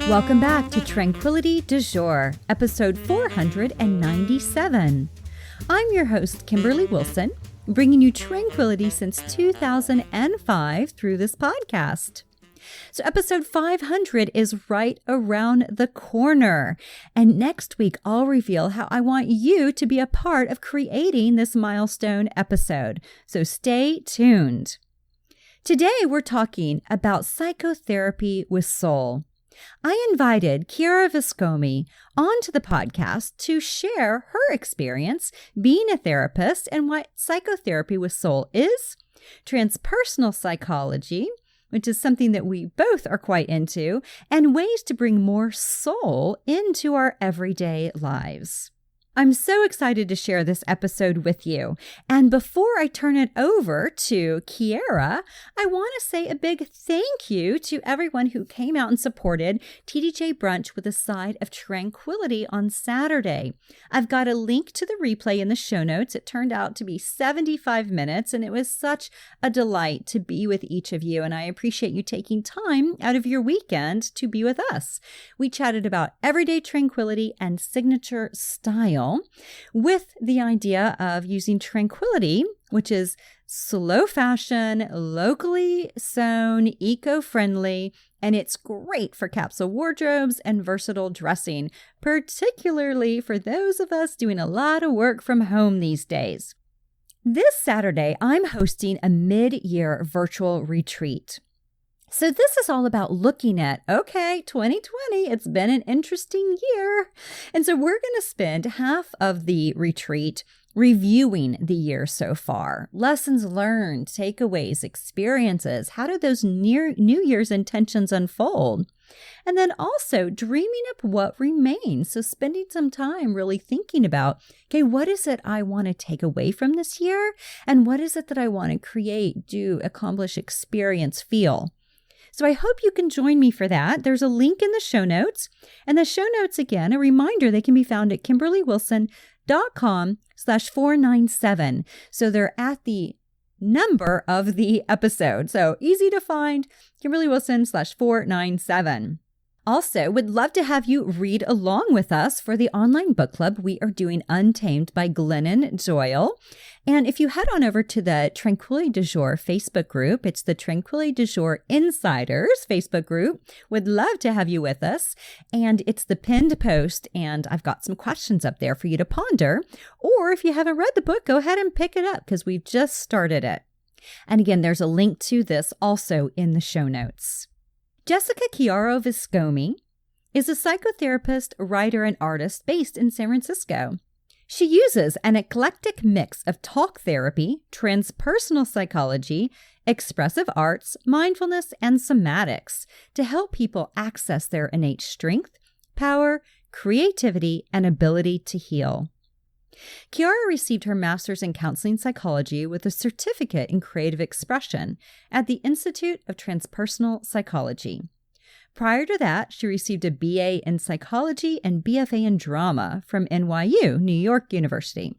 Welcome back to Tranquility du Jour, episode 497. I'm your host, Kimberly Wilson, bringing you tranquility since 2005 through this podcast. So episode 500 is right around the corner. And next week, I'll reveal how I want you to be a part of creating this milestone episode. So stay tuned. Today, we're talking about psychotherapy with soul. I invited Chiara Viscomi onto the podcast to share her experience being a therapist and what psychotherapy with soul is, transpersonal psychology, which is something that we both are quite into, and ways to bring more soul into our everyday lives. I'm so excited to share this episode with you. And before I turn it over to Chiara, I want to say a big thank you to everyone who came out and supported TDJ Brunch with a side of tranquility on Saturday. I've got a link to the replay in the show notes. It turned out to be 75 minutes, and it was such a delight to be with each of you. And I appreciate you taking time out of your weekend to be with us. We chatted about everyday tranquility and signature style, with the idea of using tranquility, which is slow fashion, locally sewn, eco-friendly, and it's great for capsule wardrobes and versatile dressing, particularly for those of us doing a lot of work from home these days. This Saturday, I'm hosting a mid-year virtual retreat. So this is all about looking at, 2020, it's been an interesting year. And so we're going to spend half of the retreat reviewing the year so far. Lessons learned, takeaways, experiences. How did those New Year's intentions unfold? And then also dreaming up what remains. So spending some time really thinking about, what is it I want to take away from this year? And what is it that I want to create, do, accomplish, experience, feel? So I hope you can join me for that. There's a link in the show notes. And the show notes, again, a reminder, they can be found at kimberlywilson.com/497. So they're at the number of the episode. So easy to find, kimberlywilson/497. Also, would love to have you read along with us for the online book club. We are doing Untamed by Glennon Doyle. And if you head on over to the Tranquility du Jour Facebook group, it's the Tranquility du Jour Insiders Facebook group. Would love to have you with us. And it's the pinned post, and I've got some questions up there for you to ponder. Or if you haven't read the book, go ahead and pick it up because we've just started it. And again, there's a link to this also in the show notes. Jessica Chiara Viscomi is a psychotherapist, writer, and artist based in San Francisco. She uses an eclectic mix of talk therapy, transpersonal psychology, expressive arts, mindfulness, and somatics to help people access their innate strength, power, creativity, and ability to heal. Chiara received her master's in counseling psychology with a certificate in creative expression at the Institute of Transpersonal Psychology. Prior to that, she received a BA in psychology and BFA in drama from NYU, New York University.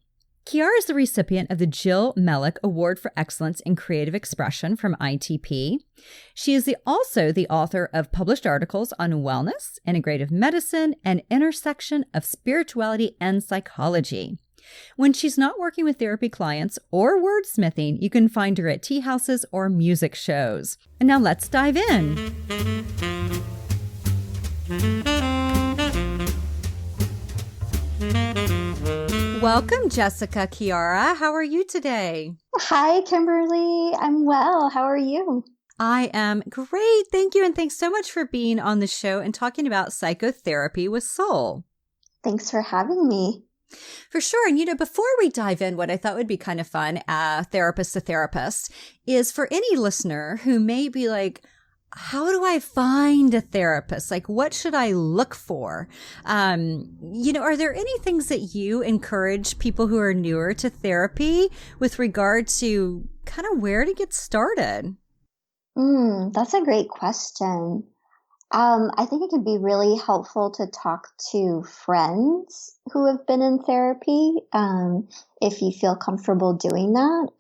Chiara is the recipient of the Jill Mellick Award for Excellence in Creative Expression from ITP. She is also the author of published articles on wellness, integrative medicine, and intersection of spirituality and psychology. When she's not working with therapy clients or wordsmithing, you can find her at teahouses or music shows. And now let's dive in. Welcome, Jessica Chiara. How are you today? Hi, Kimberly. I'm well. How are you? I am great. Thank you. And thanks so much for being on the show and talking about psychotherapy with soul. Thanks for having me. For sure. And, before we dive in, what I thought would be kind of fun, therapist to therapist, is for any listener who may be like, how do I find a therapist? Like, what should I look for? Are there any things that you encourage people who are newer to therapy with regard to kind of where to get started? That's a great question. I think it can be really helpful to talk to friends who have been in therapy, if you feel comfortable doing that,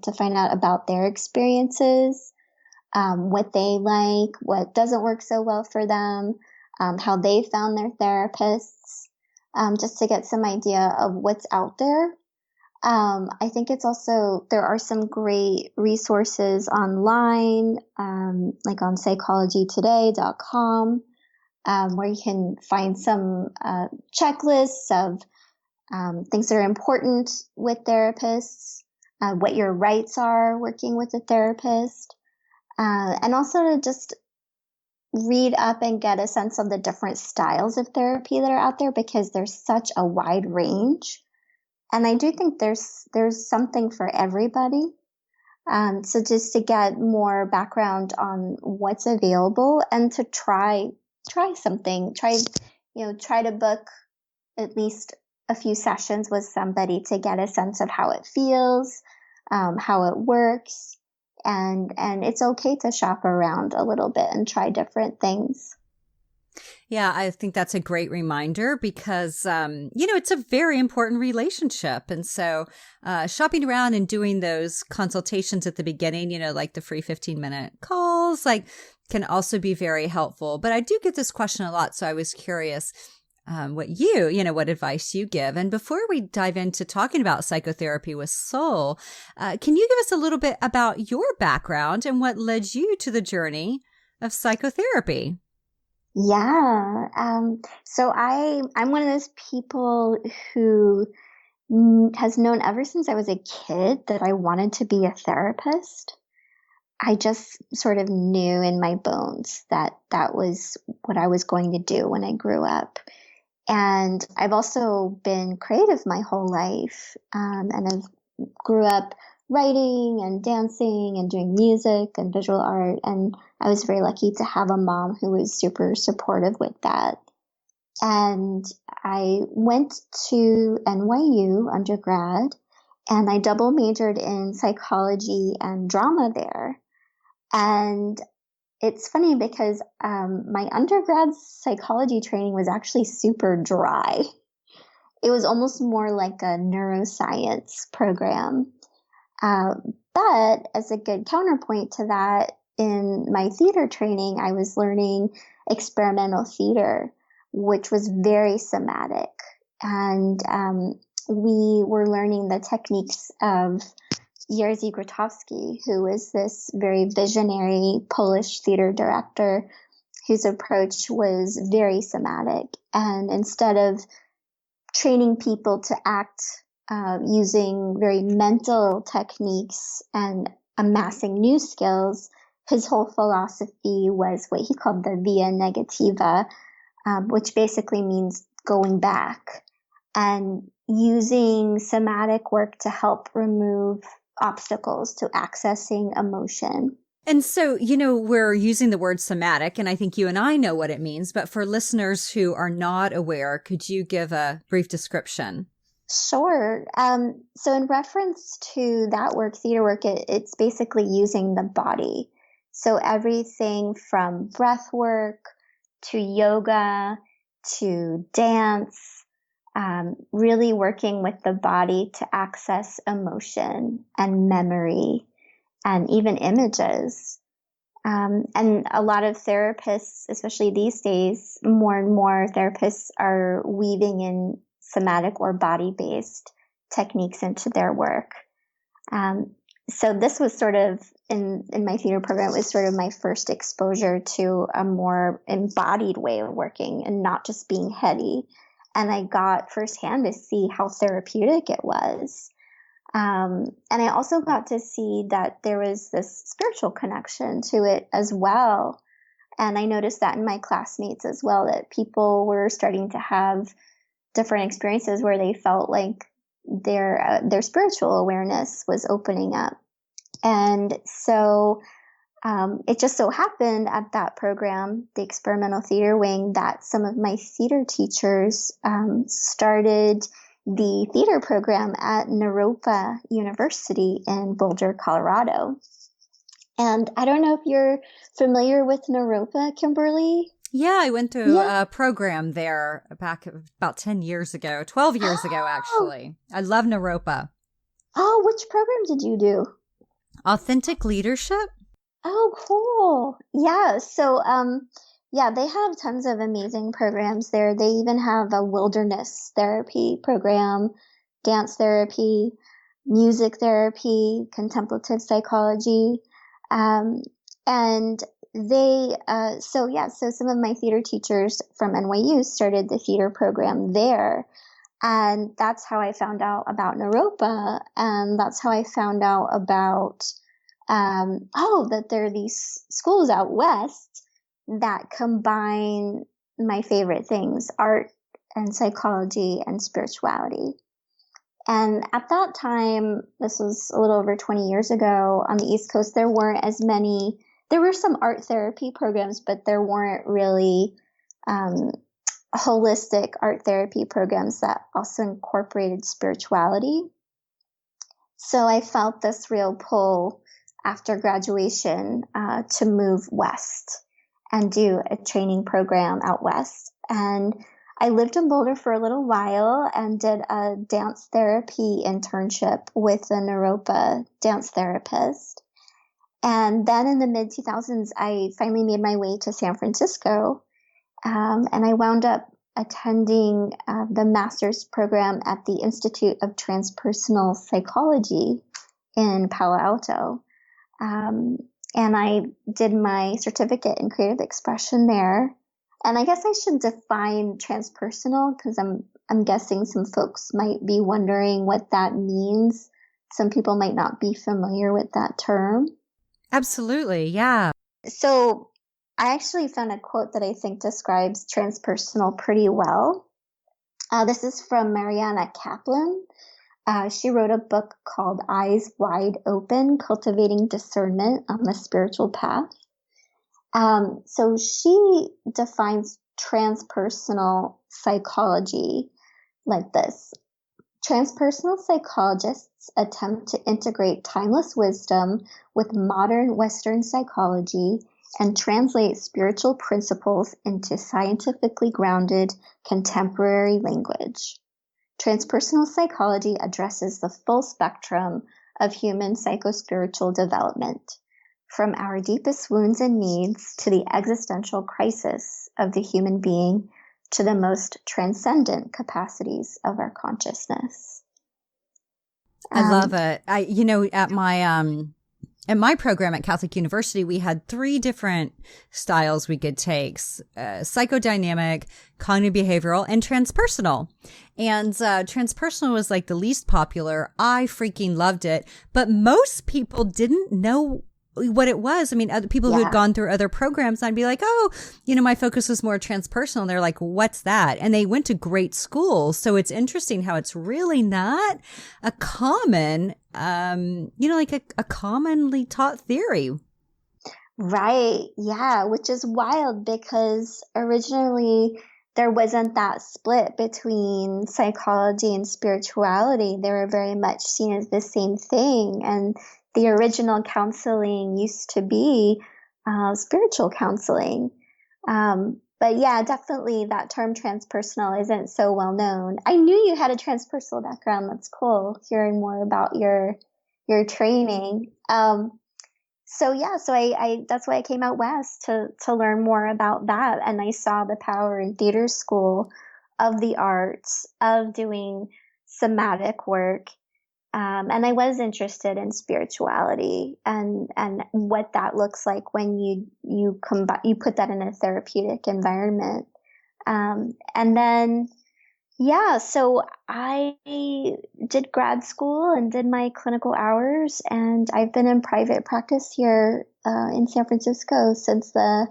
to find out about their experiences. what they like, what doesn't work so well for them, how they found their therapists, just to get some idea of what's out there. I think it's also, there are some great resources online, like on psychologytoday.com, where you can find some checklists of things that are important with therapists, what your rights are working with a therapist, and also to just read up and get a sense of the different styles of therapy that are out there, because there's such a wide range. And I do think there's something for everybody. So just to get more background on what's available and to try something, try to book at least a few sessions with somebody to get a sense of how it feels, how it works. And it's okay to shop around a little bit and try different things. Yeah, I think that's a great reminder because, it's a very important relationship. And so shopping around and doing those consultations at the beginning, like the free 15-minute calls, can also be very helpful. But I do get this question a lot. So I was curious what advice you give. And before we dive into talking about psychotherapy with soul, can you give us a little bit about your background and what led you to the journey of psychotherapy? Yeah. So I'm one of those people who has known ever since I was a kid that I wanted to be a therapist. I just sort of knew in my bones that that was what I was going to do when I grew up. And I've also been creative my whole life. And I grew up writing and dancing and doing music and visual art. And I was very lucky to have a mom who was super supportive with that. And I went to NYU undergrad and I double majored in psychology and drama there. And it's funny because my undergrad psychology training was actually super dry. It was almost more like a neuroscience program. But as a good counterpoint to that, in my theater training, I was learning experimental theater, which was very somatic. And we were learning the techniques of Jerzy Grotowski, who was this very visionary Polish theater director whose approach was very somatic. And instead of training people to act using very mental techniques and amassing new skills, his whole philosophy was what he called the via negativa, which basically means going back and using somatic work to help remove obstacles to accessing emotion. And so, we're using the word somatic, and I think you and I know what it means, but for listeners who are not aware, could you give a brief description? Sure. So in reference to that work, theater work, it's basically using the body. So everything from breath work to yoga to dance, really working with the body to access emotion and memory and even images. And a lot of therapists, especially these days, more and more therapists are weaving in somatic or body-based techniques into their work. So this was sort of, in my theater program, it was sort of my first exposure to a more embodied way of working and not just being heady. And I got firsthand to see how therapeutic it was. And I also got to see that there was this spiritual connection to it as well. And I noticed that in my classmates as well, that people were starting to have different experiences where they felt like their spiritual awareness was opening up. And so it just so happened at that program, the experimental theater wing, that some of my theater teachers started the theater program at Naropa University in Boulder, Colorado. And I don't know if you're familiar with Naropa, Kimberly. Yeah, I went to a program there back about 10 years ago, 12 years ago, actually. I love Naropa. Oh, which program did you do? Authentic Leadership. Oh, cool. Yeah. So, yeah, they have tons of amazing programs there. They even have a wilderness therapy program, dance therapy, music therapy, contemplative psychology. Um, and so yeah, so some of my theater teachers from NYU started the theater program there. And that's how I found out about Naropa. And that's how I found out about, that there are these schools out west that combine my favorite things, art and psychology and spirituality. And at that time, this was a little over 20 years ago on the East Coast, there weren't as many, there were some art therapy programs, but there weren't really, holistic art therapy programs that also incorporated spirituality. So I felt this real pull after graduation to move west and do a training program out west. And I lived in Boulder for a little while and did a dance therapy internship with a Naropa dance therapist. And then in the mid 2000s, I finally made my way to San Francisco. And I wound up attending the master's program at the Institute of Transpersonal Psychology in Palo Alto. And I did my certificate in creative expression there. And I guess I should define transpersonal because I'm guessing some folks might be wondering what that means. Some people might not be familiar with that term. Absolutely. Yeah. So I actually found a quote that I think describes transpersonal pretty well. This is from Mariana Kaplan. She wrote a book called Eyes Wide Open, Cultivating Discernment on the Spiritual Path. So she defines transpersonal psychology like this. Transpersonal psychologists attempt to integrate timeless wisdom with modern Western psychology and translate spiritual principles into scientifically grounded contemporary language. Transpersonal psychology addresses the full spectrum of human psychospiritual development, from our deepest wounds and needs to the existential crisis of the human being to the most transcendent capacities of our consciousness. I love it. At my program at Catholic University, we had 3 different styles we could take: psychodynamic, cognitive behavioral, and transpersonal. And transpersonal was like the least popular. I freaking loved it, but most people didn't know what it was. I mean, other people who had gone through other programs, I'd be like, oh, my focus was more transpersonal. And they're like, what's that? And they went to great schools. So it's interesting how it's really not a common, like a commonly taught theory. Right. Yeah. Which is wild because originally there wasn't that split between psychology and spirituality. They were very much seen as the same thing. And the original counseling used to be spiritual counseling. But yeah, definitely that term transpersonal isn't so well known. I knew you had a transpersonal background. That's cool, hearing more about your training. So I that's why I came out west to learn more about that. And I saw the power in theater school of the arts, of doing somatic work. And I was interested in spirituality and what that looks like when you put that in a therapeutic environment. And then, so I did grad school and did my clinical hours, and I've been in private practice here in San Francisco since the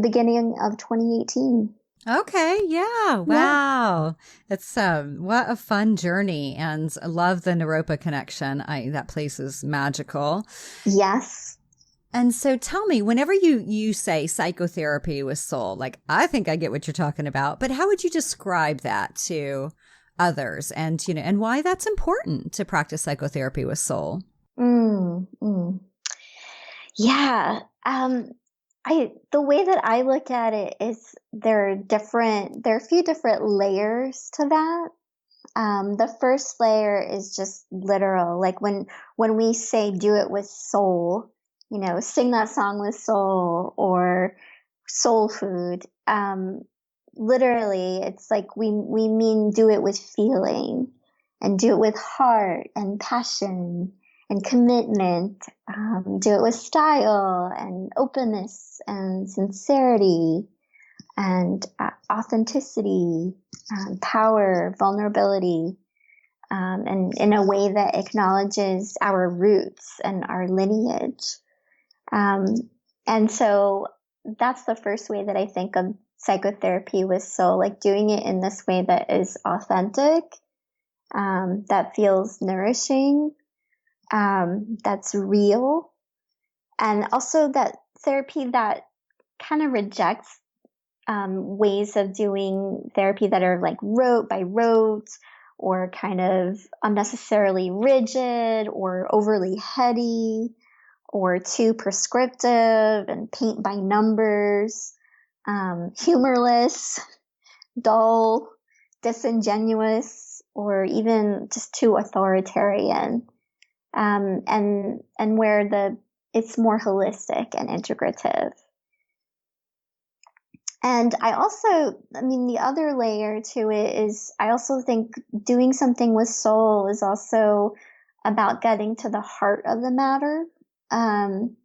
beginning of 2018. Okay. Yeah. Wow. It's what a fun journey, and I love the Naropa connection. That place is magical. Yes. And so tell me, whenever you say psychotherapy with soul, like, I think I get what you're talking about, but how would you describe that to others, and and why that's important to practice psychotherapy with soul? Yeah. The way that I look at it is there are a few different layers to that. The first layer is just literal. Like when we say do it with soul, sing that song with soul or soul food. Literally, it's like we mean do it with feeling and do it with heart and passion and commitment. Do it with style and openness and sincerity and authenticity, power, vulnerability, and in a way that acknowledges our roots and our lineage. And so that's the first way that I think of psychotherapy with soul, like doing it in this way that is authentic, that feels nourishing, that's real, and also that therapy that kind of rejects ways of doing therapy that are like rote by rote or kind of unnecessarily rigid or overly heady or too prescriptive and paint by numbers, humorless, dull, disingenuous, or even just too authoritarian. And where it's more holistic and integrative. And the other layer to it is I also think doing something with soul is also about getting to the heart of the matter, and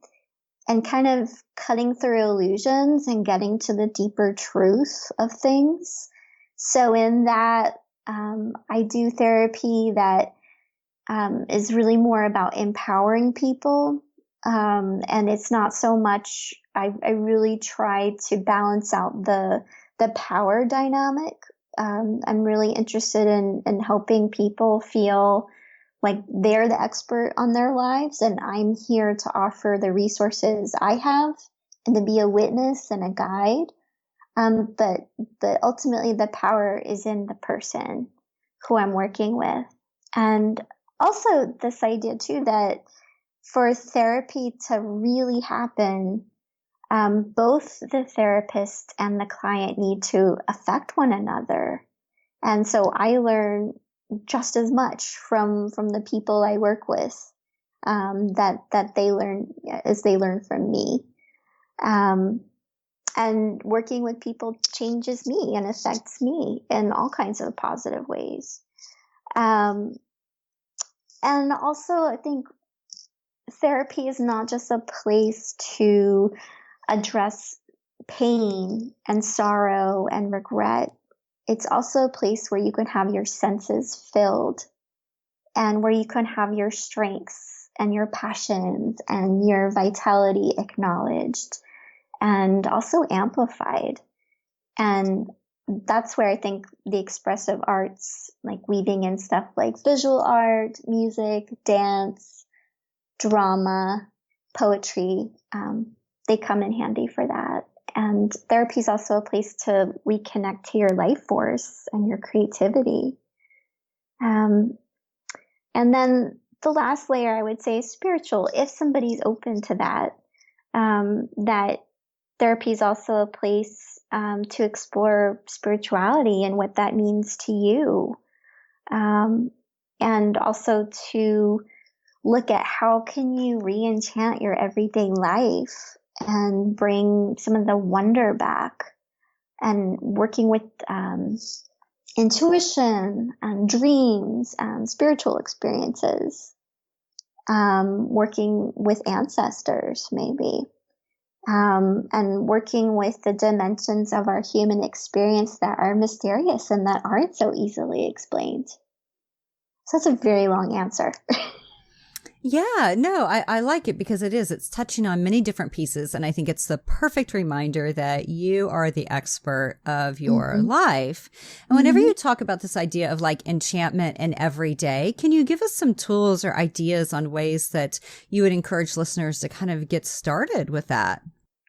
kind of cutting through illusions and getting to the deeper truth of things. So in that, I do therapy that is really more about empowering people. And it's not so much, I really try to balance out the power dynamic. I'm really interested in helping people feel like they're the expert on their lives, and I'm here to offer the resources I have and to be a witness and a guide. But ultimately the power is in the person who I'm working with. And also this idea too that for therapy to really happen, both the therapist and the client need to affect one another. And so I learn just as much from the people I work with, that they learn as they learn from me. And working with people changes me and affects me in all kinds of positive ways. And also I think therapy is not just a place to address pain and sorrow and regret. It's also a place where you can have your senses filled and where you can have your strengths and your passions and your vitality acknowledged and also amplified. And that's where I think the expressive arts, like weaving in stuff like visual art, music, dance, drama, poetry, they come in handy for that. And therapy is also a place to reconnect to your life force and your creativity. And then the last layer I would say is spiritual. If somebody's open to that, that therapy is also a place to explore spirituality and what that means to you. And also to look at how can you re-enchant your everyday life and bring some of the wonder back, and working with intuition and dreams and spiritual experiences, working with ancestors maybe, and working with the dimensions of our human experience that are mysterious and that aren't so easily explained. So that's a very long answer. Yeah, no, I like it because it's touching on many different pieces. And I think it's the perfect reminder that you are the expert of your life. And whenever you talk about this idea of like enchantment in every day, can you give us some tools or ideas on ways that you would encourage listeners to kind of get started with that?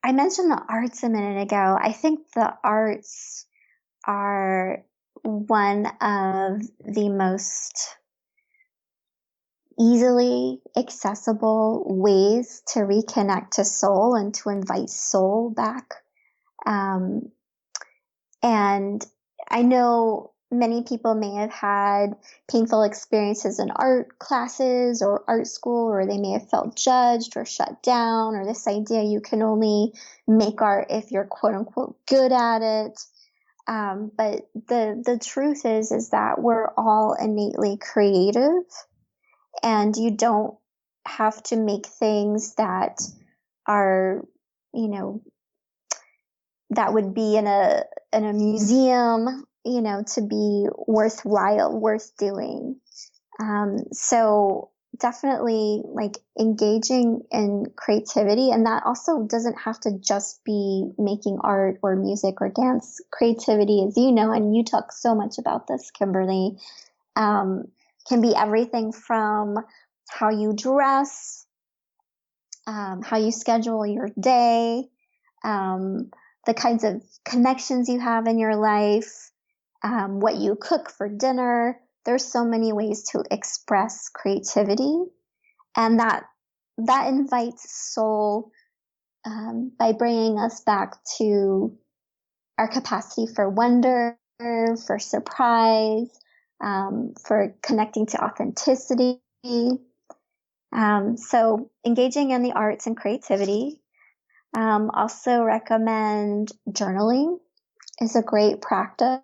I mentioned the arts a minute ago. I think the arts are one of the most easily accessible ways to reconnect to soul and to invite soul back. And I know many people may have had painful experiences in art classes or art school, or they may have felt judged or shut down, or this idea you can only make art if you're quote unquote good at it. But the truth is that we're all innately creative, and you don't have to make things that are, that would be in a museum, to be worthwhile, worth doing. So definitely like engaging in creativity, and that also doesn't have to just be making art or music or dance. Creativity, as you know, and you talk so much about this, Kimberly, can be everything from how you dress, how you schedule your day, the kinds of connections you have in your life, what you cook for dinner. There's so many ways to express creativity, and that invites soul, by bringing us back to our capacity for wonder, for surprise, for connecting to authenticity. So engaging in the arts and creativity. Also recommend journaling is a great practice.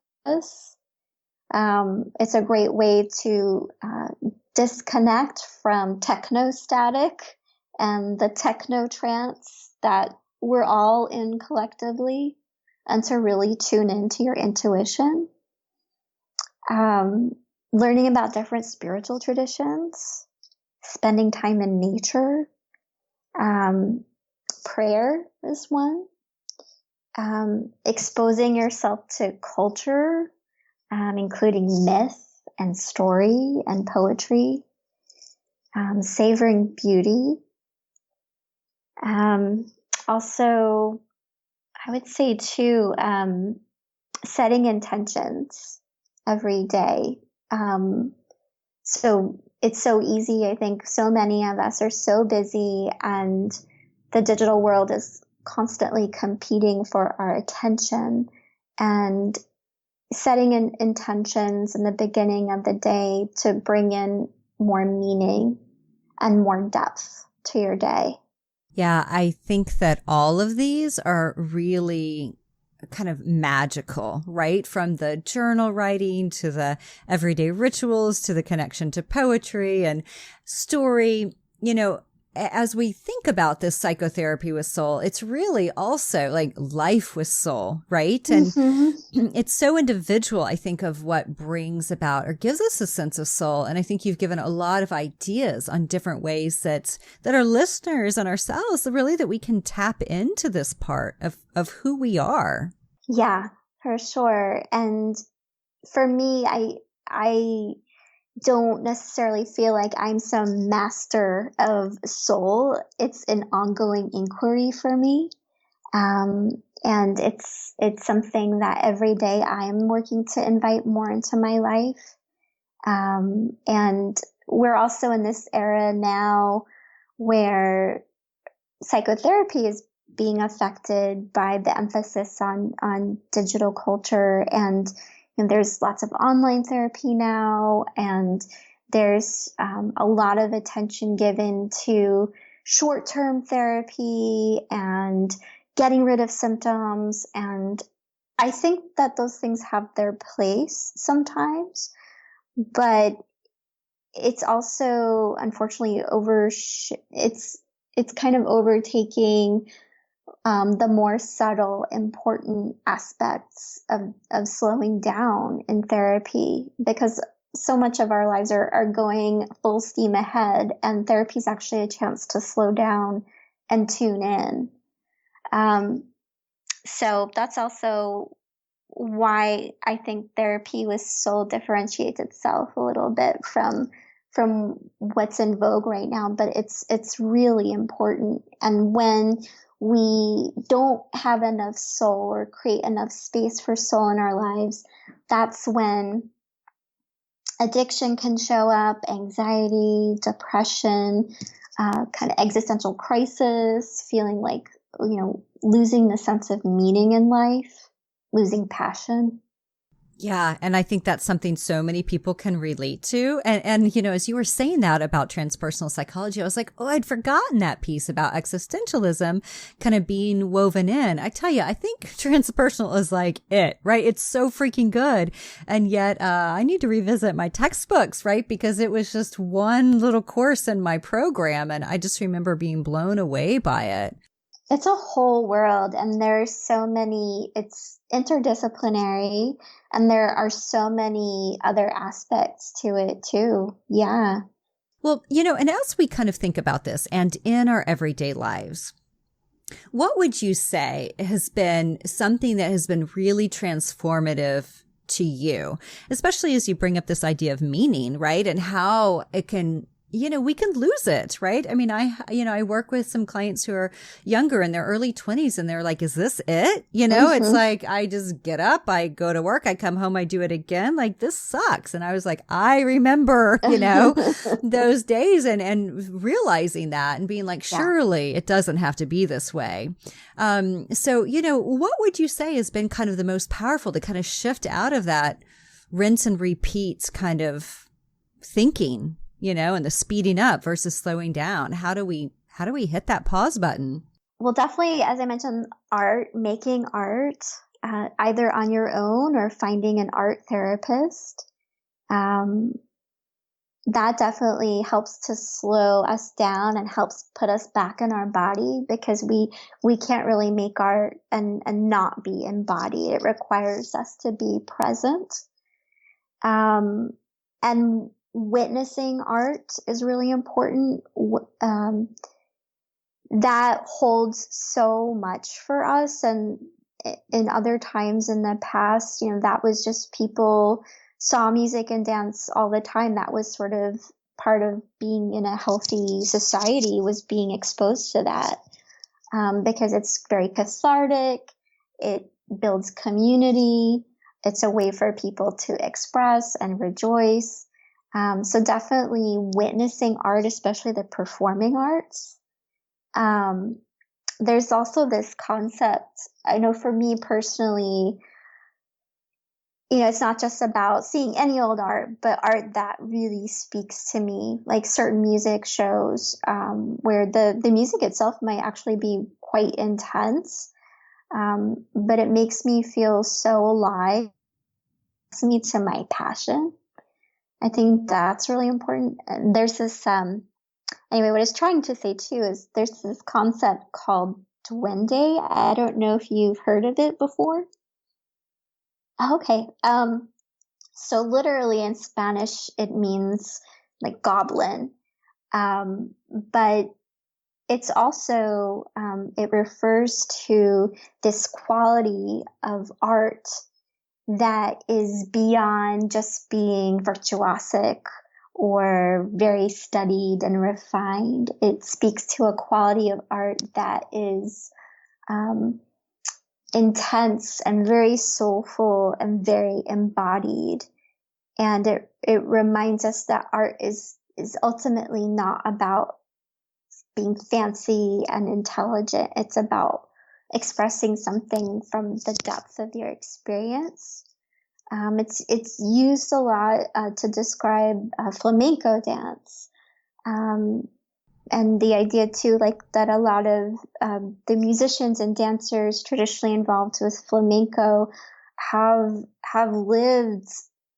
It's a great way to disconnect from techno static and the techno trance that we're all in collectively, and to really tune into your intuition. Learning about different spiritual traditions, spending time in nature. Prayer is one. Exposing yourself to culture, including myth and story and poetry. Savoring beauty. Also, I would say too, setting intentions every day. So it's so easy. I think so many of us are so busy, and the digital world is constantly competing for our attention, and setting in intentions in the beginning of the day to bring in more meaning and more depth to your day. Yeah, I think that all of these are really kind of magical, right? From the journal writing to the everyday rituals to the connection to poetry and story. As we think about this psychotherapy with soul, it's really also like life with soul, right? And it's so individual, I think, of what brings about or gives us a sense of soul. And I think you've given a lot of ideas on different ways that our listeners and ourselves, really, that we can tap into this part of who we are. Yeah, for sure. And for me, I don't necessarily feel like I'm some master of soul. It's an ongoing inquiry for me. And it's something that every day I'm working to invite more into my life. And we're also in this era now where psychotherapy is being affected by the emphasis on digital culture, and there's lots of online therapy now, and there's a lot of attention given to short-term therapy and getting rid of symptoms. And I think that those things have their place sometimes, but it's also unfortunately it's kind of overtaking the more subtle, important aspects of slowing down in therapy, because so much of our lives are going full steam ahead, and therapy is actually a chance to slow down and tune in. So that's also why I think therapy with soul differentiates itself a little bit from what's in vogue right now, but it's really important. And when we don't have enough soul or create enough space for soul in our lives, that's when addiction can show up, anxiety, depression, kind of existential crisis, feeling like, losing the sense of meaning in life, losing passion. Yeah. And I think that's something so many people can relate to. And, you know, as you were saying that about transpersonal psychology, I was like, oh, I'd forgotten that piece about existentialism kind of being woven in. I tell you, I think transpersonal is like it, right? It's so freaking good. And yet, I need to revisit my textbooks, right? Because it was just one little course in my program. And I just remember being blown away by it. It's a whole world, and there's so many, it's interdisciplinary, and there are so many other aspects to it too. Yeah. Well, you know, and as we kind of think about this and in our everyday lives, what would you say has been something that has been really transformative to you, especially as you bring up this idea of meaning, right? And how it can, you know, we can lose it, right? I mean, I work with some clients who are younger in their early 20s and they're like, is this it? You know, It's like, I just get up, I go to work, I come home, I do it again. Like, this sucks. And I was like, I remember, you know, those days and realizing that and being like, surely it doesn't have to be this way. So, you know, what would you say has been kind of the most powerful to kind of shift out of that rinse and repeat kind of thinking, you know, and the speeding up versus slowing down? How do we hit that pause button? Well, definitely, as I mentioned, making art, either on your own or finding an art therapist. That definitely helps to slow us down and helps put us back in our body, because we can't really make art and not be embodied. It requires us to be present. And witnessing art is really important. That holds so much for us. And in other times in the past, you know, that was just people saw music and dance all the time. That was sort of part of being in a healthy society, was being exposed to that, because it's very cathartic. It builds community. It's a way for people to express and rejoice. So definitely witnessing art, especially the performing arts. There's also this concept, I know for me personally, you know, it's not just about seeing any old art, but art that really speaks to me, like certain music shows, where the music itself might actually be quite intense, but it makes me feel so alive. It's me to my passion. I think that's really important. And there's this, anyway, what I was trying to say too is there's this concept called duende. I don't know if you've heard of it before. Okay. So literally in Spanish, it means like goblin. But it's also, it refers to this quality of art that is beyond just being virtuosic or very studied and refined. It speaks to a quality of art that is, intense and very soulful and very embodied. And it reminds us that art is ultimately not about being fancy and intelligent. It's about expressing something from the depth of your experience. It's used a lot to describe flamenco dance. And the idea too, like that a lot of the musicians and dancers traditionally involved with flamenco have lived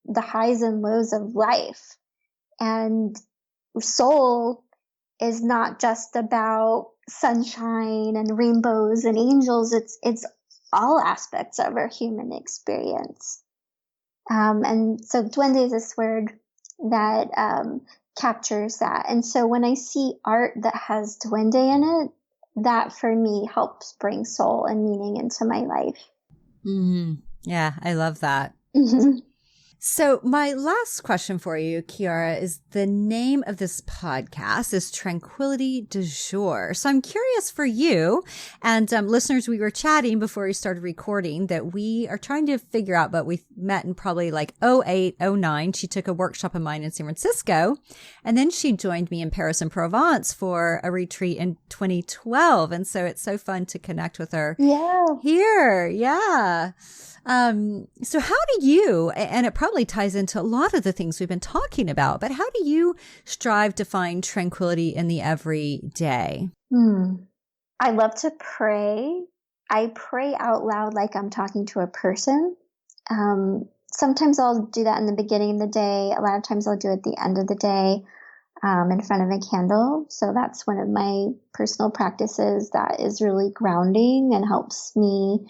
the highs and lows of life. And soul is not just about sunshine and rainbows and angels. It's all aspects of our human experience. And so duende is this word that captures that. And so when I see art that has duende in it, that for me helps bring soul and meaning into my life. Mm-hmm. Yeah, I love that. Mm-hmm. So my last question for you, Chiara, is the name of this podcast is Tranquility du Jour. So I'm curious for you and listeners, we were chatting before we started recording that we are trying to figure out, but we met in probably like 08, 09. She took a workshop of mine in San Francisco, and then she joined me in Paris and Provence for a retreat in 2012. And so it's so fun to connect with her here. Yeah. So how do you, and it probably ties into a lot of the things we've been talking about, but how do you strive to find tranquility in the everyday? I love to pray. I pray out loud like I'm talking to a person. Sometimes I'll do that in the beginning of the day. A lot of times I'll do it at the end of the day, in front of a candle. So that's one of my personal practices that is really grounding and helps me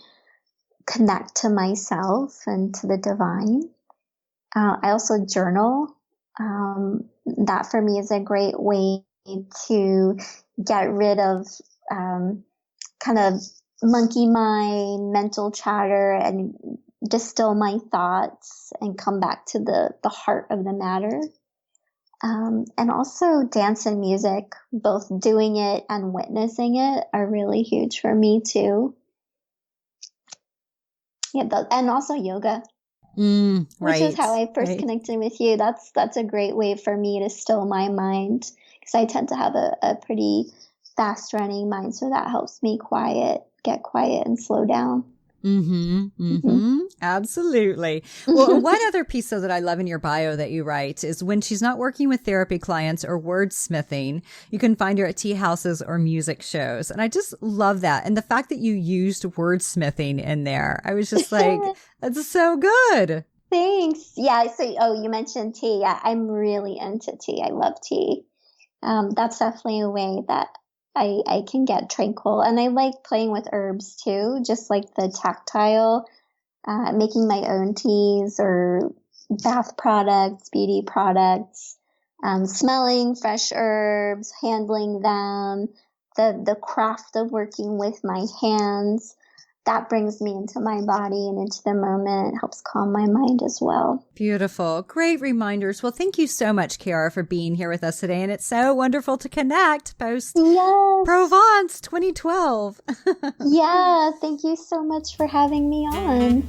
connect to myself and to the divine. I also journal. That for me is a great way to get rid of kind of monkey mind, mental chatter, and distill my thoughts and come back to the heart of the matter. And also dance and music, both doing it and witnessing it, are really huge for me too. Yeah, and also yoga, which is how I first connected with you. That's a great way for me to still my mind, because I tend to have a pretty fast running mind. So that helps me get quiet and slow down. Absolutely. Well, one other piece that I love in your bio that you write is when she's not working with therapy clients or wordsmithing, you can find her at teahouses or music shows. And I just love that. And the fact that you used wordsmithing in there, I was just like, that's so good. Thanks. Yeah. So, you mentioned tea. Yeah, I'm really into tea. I love tea. That's definitely a way that I can get tranquil. And I like playing with herbs too, just like the tactile, making my own teas or bath products, beauty products, smelling fresh herbs, handling them, the craft of working with my hands. That brings me into my body and into the moment. It helps calm my mind as well. Beautiful. Great reminders. Well, thank you so much, Chiara, for being here with us today. And it's so wonderful to connect post Provence 2012. Yeah. Thank you so much for having me on.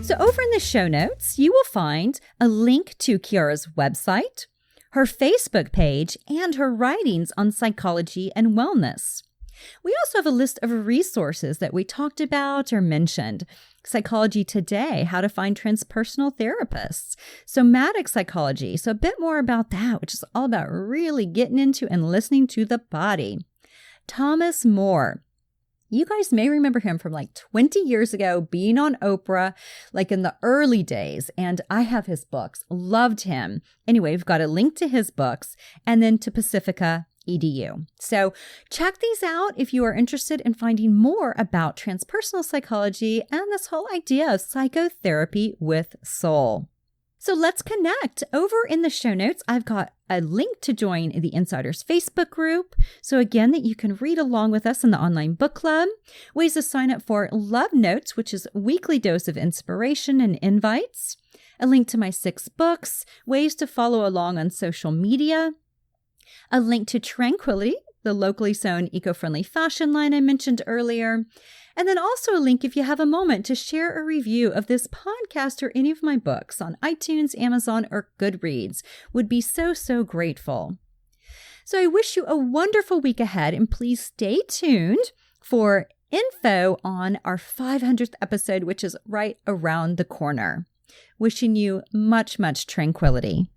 So over in the show notes, you will find a link to Chiara's website, her Facebook page, and her writings on psychology and wellness. We also have a list of resources that we talked about or mentioned. Psychology Today, how to find transpersonal therapists. Somatic psychology, so a bit more about that, which is all about really getting into and listening to the body. Thomas More. You guys may remember him from like 20 years ago, being on Oprah, like in the early days. And I have his books. Loved him. Anyway, we've got a link to his books and then to Pacifica EDU. So check these out if you are interested in finding more about transpersonal psychology and this whole idea of psychotherapy with soul. So let's connect. Over in the show notes, I've got a link to join the Insiders Facebook group. So again, that you can read along with us in the online book club. Ways to sign up for Love Notes, which is a weekly dose of inspiration and invites. A link to my 6 books. Ways to follow along on social media. A link to Tranquility, the locally sewn eco-friendly fashion line I mentioned earlier. And then also a link if you have a moment to share a review of this podcast or any of my books on iTunes, Amazon, or Goodreads. Would be so, so grateful. So I wish you a wonderful week ahead, and please stay tuned for info on our 500th episode, which is right around the corner. Wishing you much, much tranquility.